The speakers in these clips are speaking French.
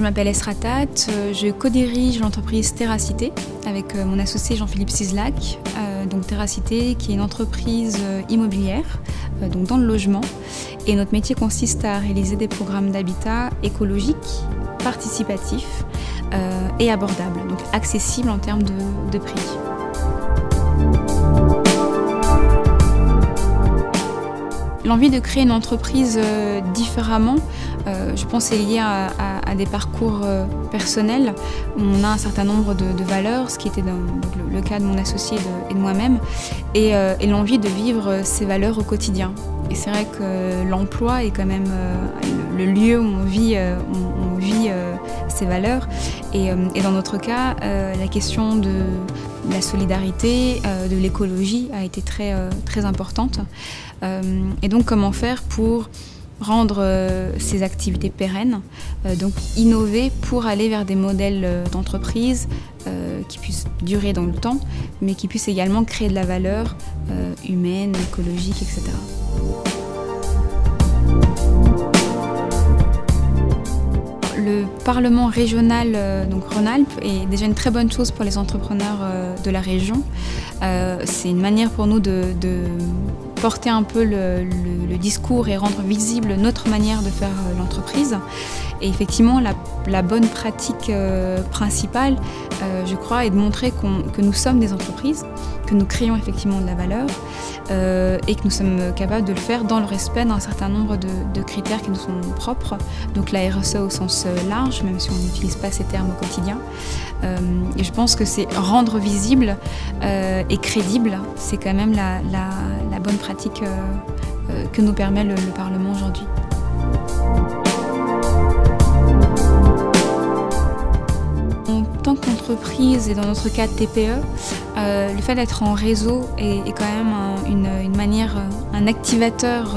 je m'appelle Esra Tat, je co-dirige l'entreprise Terracité avec mon associé Jean-Philippe Cislac. Donc Terracité qui est une entreprise immobilière donc dans le logement, et notre métier consiste à réaliser des programmes d'habitat écologiques, participatifs et abordables, donc accessibles en termes de prix. L'envie de créer une entreprise différemment, je pense, est liée à des parcours personnels. On a un certain nombre de valeurs, ce qui était le cas de mon associé et de moi-même, et l'envie de vivre ces valeurs au quotidien. Et c'est vrai que l'emploi est quand même le lieu où on vit ces valeurs. Et dans notre cas, la question de la solidarité, de l'écologie a été très importante. Et donc comment faire pour rendre ces activités pérennes, donc innover pour aller vers des modèles d'entreprise qui puissent durer dans le temps, mais qui puissent également créer de la valeur humaine, écologique, etc. Le Parlement régional, donc Rhône-Alpes, est déjà une très bonne chose pour les entrepreneurs de la région. C'est une manière pour nous de porter un peu le discours et rendre visible notre manière de faire l'entreprise. Et effectivement, la bonne pratique principale, je crois, est de montrer que nous sommes des entreprises, que nous créons effectivement de la valeur et que nous sommes capables de le faire dans le respect d'un certain nombre de critères qui nous sont propres. Donc la RSE au sens large, même si on n'utilise pas ces termes au quotidien. Et je pense que c'est rendre visible et crédible, c'est quand même la bonne pratique que nous permet le Parlement aujourd'hui. En tant qu'entreprise et dans notre cas TPE, le fait d'être en réseau est quand même une manière, un activateur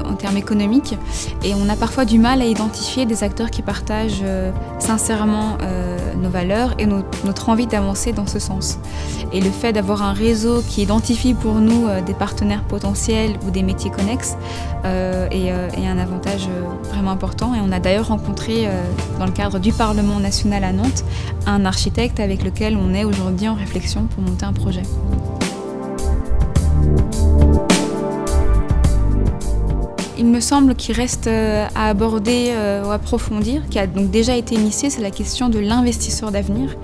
en termes économiques, et on a parfois du mal à identifier des acteurs qui partagent sincèrement nos valeurs et notre envie d'avancer dans ce sens. Et le fait d'avoir un réseau qui identifie pour nous des partenaires potentiels ou des métiers connexes est un avantage vraiment important. Et on a d'ailleurs rencontré dans le cadre du Parlement national à Nantes un architecte avec lequel on est aujourd'hui en réflexion pour monter un projet. Il me semble qu'il reste à aborder ou à approfondir, qui a donc déjà été initié, c'est la question de l'investisseur d'avenir.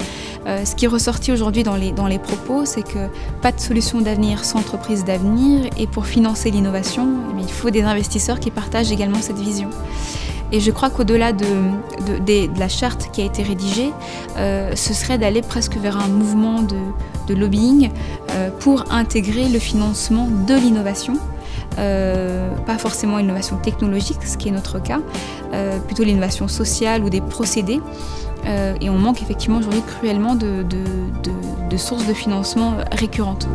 Ce qui est ressorti aujourd'hui dans les propos, c'est que pas de solution d'avenir sans entreprise d'avenir, et pour financer l'innovation, il faut des investisseurs qui partagent également cette vision. Et je crois qu'au-delà de la charte qui a été rédigée, ce serait d'aller presque vers un mouvement de lobbying pour intégrer le financement de l'innovation. Pas forcément l'innovation technologique, ce qui est notre cas, plutôt l'innovation sociale ou des procédés. Et on manque effectivement aujourd'hui cruellement de sources de financement récurrentes.